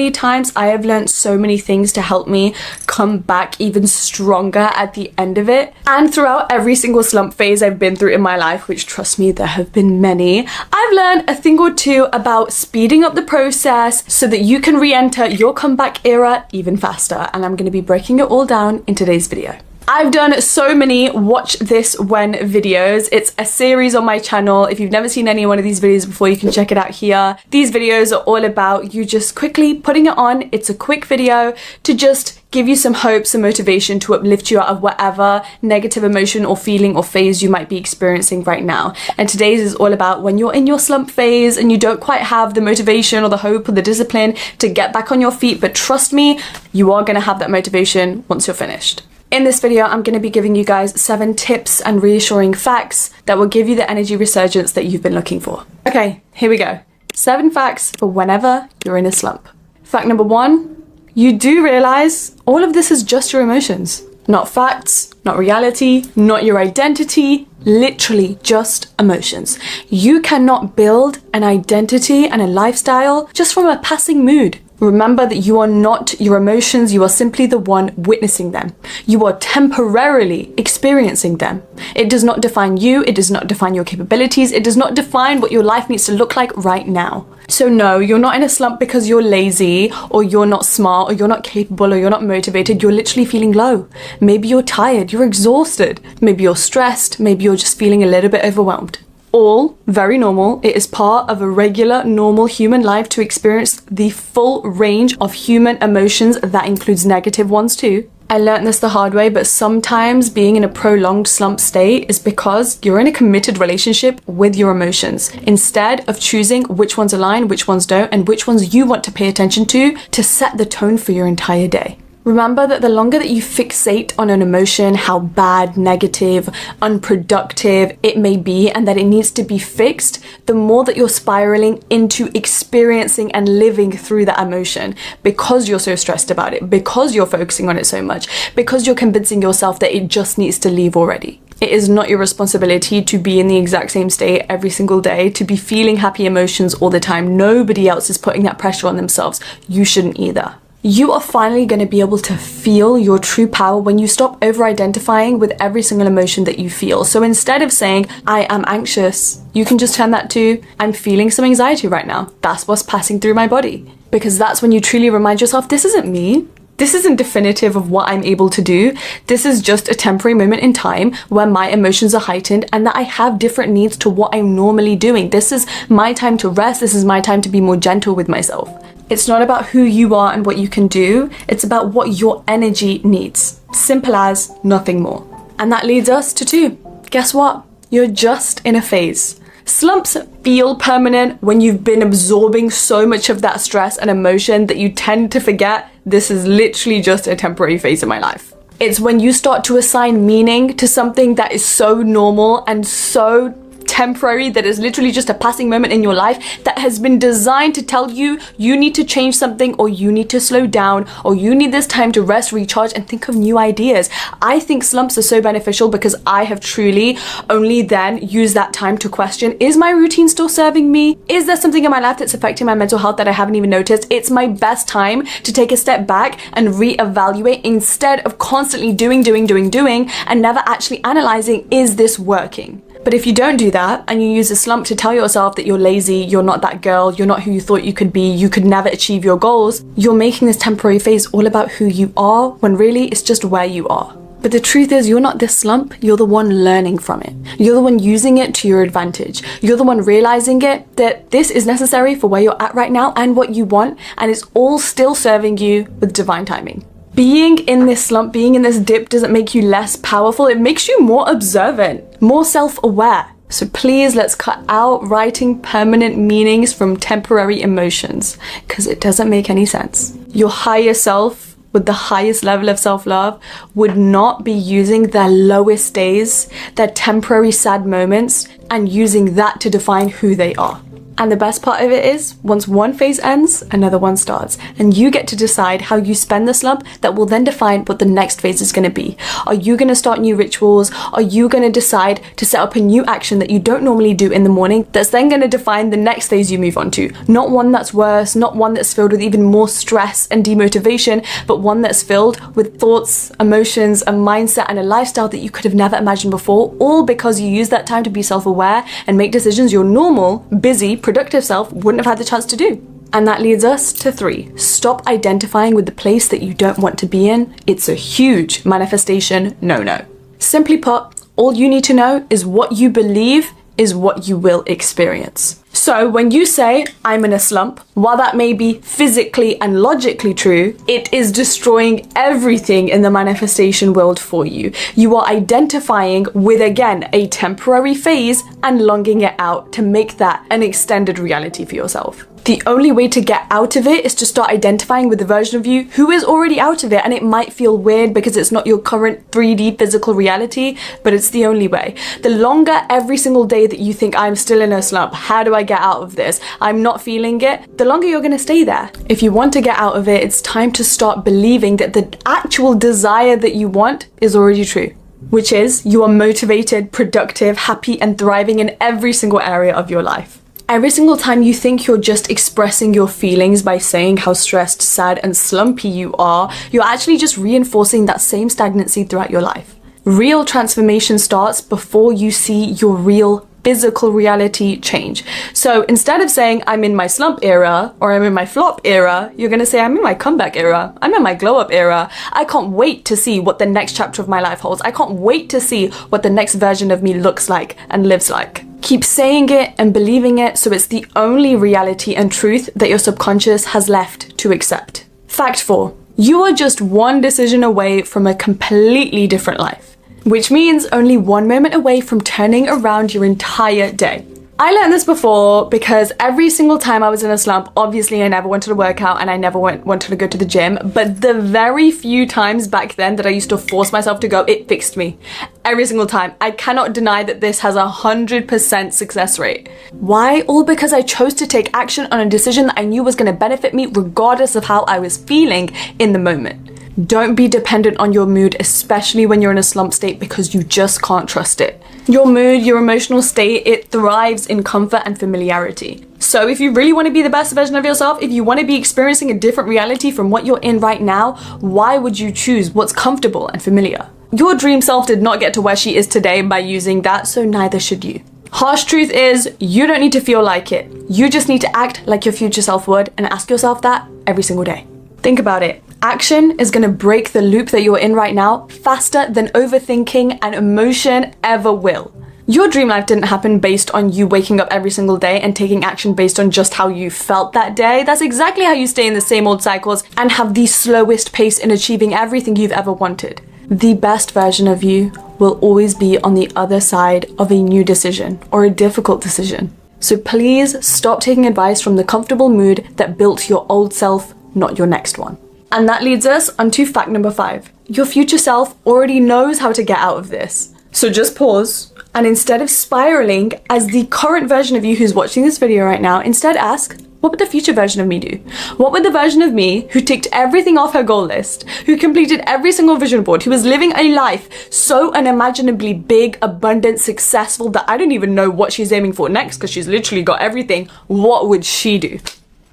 Many times I have learned so many things to help me come back even stronger at the end of it. And throughout every single slump phase I've been through in my life, which trust me, there have been many, I've learned a thing or two about speeding up the process so that you can re-enter your comeback era even faster. And I'm going to be breaking it all down in today's video. I've done so many watch this when videos. It's a series on my channel. If you've never seen any one of these videos before, you can check it out here. These videos are all about you just quickly putting it on. It's a quick video to just give you some hope, some motivation to uplift you out of whatever negative emotion or feeling or phase you might be experiencing right now. And today's is all about when you're in your slump phase and you don't quite have the motivation or the hope or the discipline to get back on your feet. But trust me, you are going to have that motivation once you're finished. In this video, I'm going to be giving you guys 7 tips and reassuring facts that will give you the energy resurgence that you've been looking for. Okay, here we go. 7 facts for whenever you're in a slump. Fact number 1, you do realize all of this is just your emotions. Not facts, not reality, not your identity, literally just emotions. You cannot build an identity and a lifestyle just from a passing mood. Remember that you are not your emotions, you are simply the one witnessing them. You are temporarily experiencing them. It does not define you, it does not define your capabilities, it does not define what your life needs to look like right now. So no, you're not in a slump because you're lazy, or you're not smart, or you're not capable, or you're not motivated. You're literally feeling low. Maybe you're tired, you're exhausted, maybe you're stressed, maybe you're just feeling a little bit overwhelmed. All very normal. It is part of a regular, normal human life to experience the full range of human emotions. That includes negative ones too. I learned this the hard way, but sometimes being in a prolonged slump state is because you're in a committed relationship with your emotions, instead of choosing which ones align, which ones don't, and which ones you want to pay attention to set the tone for your entire day. Remember that the longer that you fixate on an emotion, how bad, negative, unproductive it may be, and that it needs to be fixed, the more that you're spiraling into experiencing and living through that emotion because you're so stressed about it, because you're focusing on it so much, because you're convincing yourself that it just needs to leave already. It is not your responsibility to be in the exact same state every single day, to be feeling happy emotions all the time. Nobody else is putting that pressure on themselves. You shouldn't either. You are finally going to be able to feel your true power when you stop over-identifying with every single emotion that you feel. So instead of saying, I am anxious, you can just turn that to, I'm feeling some anxiety right now. That's what's passing through my body. Because that's when you truly remind yourself, this isn't me. This isn't definitive of what I'm able to do. This is just a temporary moment in time where my emotions are heightened and that I have different needs to what I'm normally doing. This is my time to rest. This is my time to be more gentle with myself. It's not about who you are and what you can do. It's about what your energy needs. Simple as, nothing more. And that leads us to 2. Guess what? You're just in a phase. Slumps feel permanent when you've been absorbing so much of that stress and emotion that you tend to forget this is literally just a temporary phase of my life. It's when you start to assign meaning to something that is so normal and so temporary, that is literally just a passing moment in your life that has been designed to tell you you need to change something, or you need to slow down, or you need this time to rest, recharge, and think of new ideas. I think slumps are so beneficial because I have truly only then used that time to question, is my routine still serving me? Is there something in my life that's affecting my mental health that I haven't even noticed? It's my best time to take a step back and reevaluate instead of constantly doing and never actually analyzing, is this working? But if you don't do that and you use a slump to tell yourself that you're lazy, you're not that girl, you're not who you thought you could be, you could never achieve your goals, you're making this temporary phase all about who you are when really it's just where you are. But the truth is, you're not this slump, you're the one learning from it. You're the one using it to your advantage. You're the one realizing it, that this is necessary for where you're at right now and what you want, and it's all still serving you with divine timing. Being in this slump, being in this dip doesn't make you less powerful. It makes you more observant, more self-aware. So please, let's cut out writing permanent meanings from temporary emotions, because it doesn't make any sense. Your higher self, with the highest level of self-love, would not be using their lowest days, their temporary sad moments, and using that to define who they are. And the best part of it is, once one phase ends, another one starts. And you get to decide how you spend the slump that will then define what the next phase is going to be. Are you going to start new rituals? Are you going to decide to set up a new action that you don't normally do in the morning that's then going to define the next phase you move on to? Not one that's worse, not one that's filled with even more stress and demotivation, but one that's filled with thoughts, emotions, a mindset, and a lifestyle that you could have never imagined before, all because you use that time to be self-aware and make decisions your normal, busy, productive self wouldn't have had the chance to do. And that leads us to 3. Stop identifying with the place that you don't want to be in. It's a huge manifestation no-no. Simply put, all you need to know is what you believe is what you will experience. So when you say, I'm in a slump, while that may be physically and logically true, it is destroying everything in the manifestation world for you. You are identifying with, again, a temporary phase and longing it out to make that an extended reality for yourself. The only way to get out of it is to start identifying with the version of you who is already out of it, and it might feel weird because it's not your current 3D physical reality, but it's the only way. The longer every single day that you think, I'm still in a slump, how do I get out of this? I'm not feeling it, the longer you're going to stay there. If you want to get out of it, it's time to start believing that the actual desire that you want is already true, which is you are motivated, productive, happy, and thriving in every single area of your life. Every single time you think you're just expressing your feelings by saying how stressed, sad, and slumpy you are, you're actually just reinforcing that same stagnancy throughout your life. Real transformation starts before you see your real physical reality change. So instead of saying I'm in my slump era or I'm in my flop era, you're gonna say I'm in my comeback era, I'm in my glow up era. I can't wait to see what the next chapter of my life holds. I can't wait to see what the next version of me looks like and lives like. Keep saying it and believing it so it's the only reality and truth that your subconscious has left to accept. Fact 4. You are just one decision away from a completely different life, which means only one moment away from turning around your entire day. I learned this before because every single time I was in a slump, obviously I never wanted to work out and I never wanted to go to the gym, but the very few times back then that I used to force myself to go, it fixed me. Every single time. I cannot deny that this has 100% success rate. Why? All because I chose to take action on a decision that I knew was going to benefit me regardless of how I was feeling in the moment. Don't be dependent on your mood, especially when you're in a slump state, because you just can't trust it. Your mood, your emotional state, it thrives in comfort and familiarity. So if you really want to be the best version of yourself, if you want to be experiencing a different reality from what you're in right now, why would you choose what's comfortable and familiar? Your dream self did not get to where she is today by using that, so neither should you. Harsh truth is, you don't need to feel like it. You just need to act like your future self would and ask yourself that every single day. Think about it. Action is going to break the loop that you're in right now faster than overthinking and emotion ever will. Your dream life didn't happen based on you waking up every single day and taking action based on just how you felt that day. That's exactly how you stay in the same old cycles and have the slowest pace in achieving everything you've ever wanted. The best version of you will always be on the other side of a new decision or a difficult decision. So please stop taking advice from the comfortable mood that built your old self, not your next one. And that leads us onto fact number 5. Your future self already knows how to get out of this. So just pause, and instead of spiraling as the current version of you who's watching this video right now, instead ask, what would the future version of me do? What would the version of me who ticked everything off her goal list, who completed every single vision board, who was living a life so unimaginably big, abundant, successful that I don't even know what she's aiming for next because she's literally got everything, what would she do?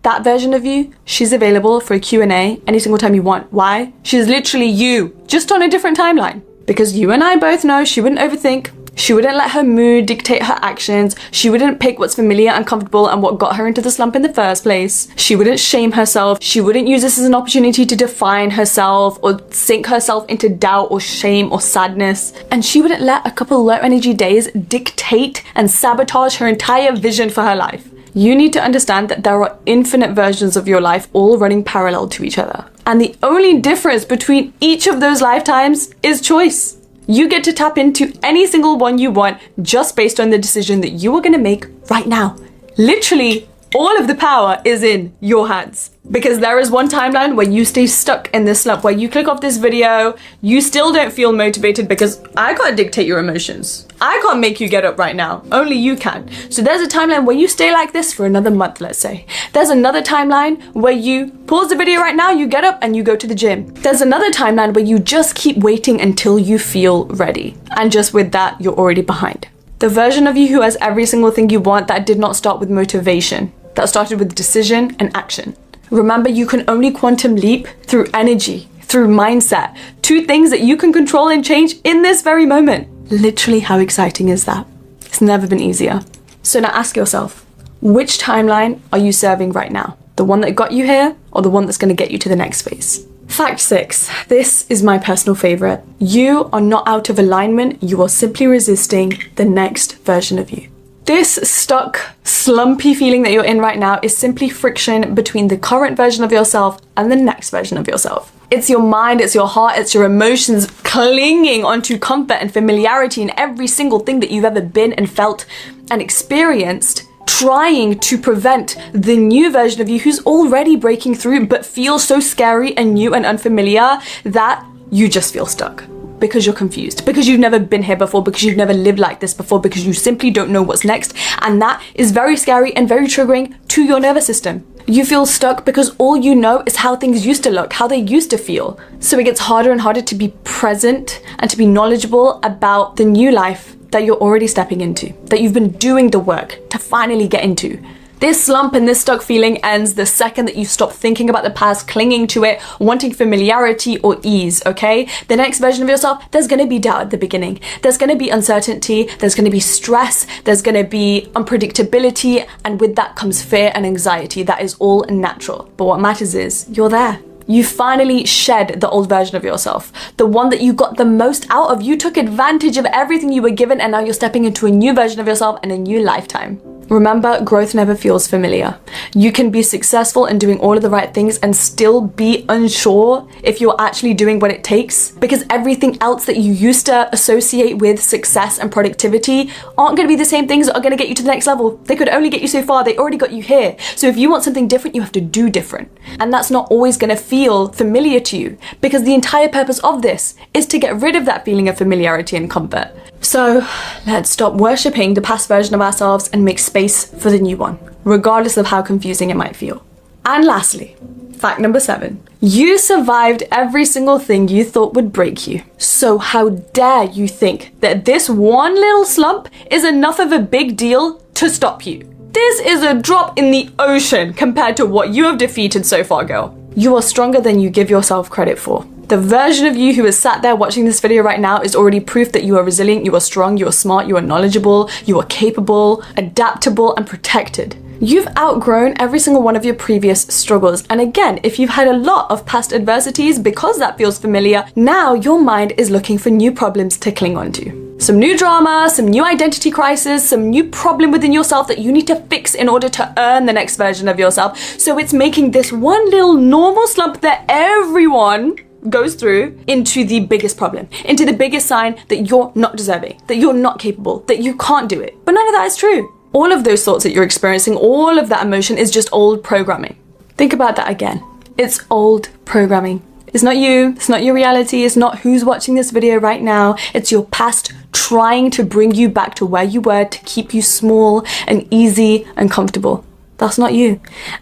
That version of you, she's available for a Q&A any single time you want. Why? She's literally you, just on a different timeline. Because you and I both know she wouldn't overthink, she wouldn't let her mood dictate her actions, she wouldn't pick what's familiar and comfortable and what got her into the slump in the first place, she wouldn't shame herself, she wouldn't use this as an opportunity to define herself or sink herself into doubt or shame or sadness, and she wouldn't let a couple low energy days dictate and sabotage her entire vision for her life. You need to understand that there are infinite versions of your life all running parallel to each other. And the only difference between each of those lifetimes is choice. You get to tap into any single one you want just based on the decision that you are going to make right now. Literally All of the power is in your hands. Because there is one timeline where you stay stuck in this slump, where you click off this video, you still don't feel motivated because I can't dictate your emotions. I can't make you get up right now. Only you can. So there's a timeline where you stay like this for another month, let's say. There's another timeline where you pause the video right now, you get up and you go to the gym. There's another timeline where you just keep waiting until you feel ready. And just with that, you're already behind. The version of you who has every single thing you want, that did not start with motivation. That started with decision and action. Remember, you can only quantum leap through energy, through mindset, 2 things that you can control and change in this very moment. Literally, how exciting is that? It's never been easier. So now ask yourself, which timeline are you serving right now? The one that got you here or the one that's going to get you to the next phase? Fact 6. This is my personal favorite. You are not out of alignment. You are simply resisting the next version of you. This stuck, slumpy feeling that you're in right now is simply friction between the current version of yourself and the next version of yourself. It's your mind, it's your heart, it's your emotions clinging onto comfort and familiarity in every single thing that you've ever been and felt and experienced, trying to prevent the new version of you who's already breaking through but feels so scary and new and unfamiliar that you just feel stuck. Because you're confused, because you've never been here before, because you've never lived like this before, because you simply don't know what's next. And that is very scary and very triggering to your nervous system. You feel stuck because all you know is how things used to look, how they used to feel. So it gets harder and harder to be present and to be knowledgeable about the new life that you're already stepping into, that you've been doing the work to finally get into. This slump and this stuck feeling ends the second that you stop thinking about the past, clinging to it, wanting familiarity or ease, okay? The next version of yourself, there's gonna be doubt at the beginning. There's gonna be uncertainty, there's gonna be stress, there's gonna be unpredictability, and with that comes fear and anxiety. That is all natural. But what matters is, you're there. You finally shed the old version of yourself, the one that you got the most out of. You took advantage of everything you were given, and now you're stepping into a new version of yourself and a new lifetime. Remember, growth never feels familiar. You can be successful in doing all of the right things and still be unsure if you're actually doing what it takes, because everything else that you used to associate with success and productivity aren't going to be the same things that are going to get you to the next level. They could only get you so far. They already got you here. So if you want something different, you have to do different. And that's not always going to feel familiar to you, because the entire purpose of this is to get rid of that feeling of familiarity and comfort. So let's stop worshipping the past version of ourselves and make space for the new one, regardless of how confusing it might feel. And lastly, fact number 7. You survived every single thing you thought would break you. So how dare you think that this one little slump is enough of a big deal to stop you? This is a drop in the ocean compared to what you have defeated so far, girl. You are stronger than you give yourself credit for. The version of you who is sat there watching this video right now is already proof that you are resilient, you are strong, you are smart, you are knowledgeable, you are capable, adaptable, and protected. You've outgrown every single one of your previous struggles. And again, if you've had a lot of past adversities, because that feels familiar, now your mind is looking for new problems to cling onto. Some new drama, some new identity crisis, some new problem within yourself that you need to fix in order to earn the next version of yourself. So it's making this one little normal slump that everyone goes through into the biggest problem, into the biggest sign that you're not deserving, that you're not capable, that you can't do it. But none of that is true. All of those thoughts that you're experiencing, all of that emotion is just old programming. Think about that again. It's old programming. It's not you, it's not your reality, it's not who's watching this video right now. It's your past trying to bring you back to where you were to keep you small and easy and comfortable. That's not you.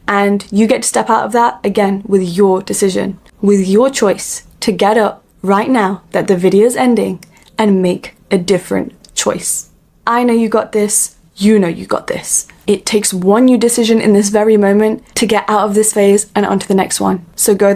And you get to step out of that again with your decision, with your choice to get up right now that the video is ending and make a different choice. I know you got this. You know you got this. It takes one new decision in this very moment to get out of this phase and onto the next one. So go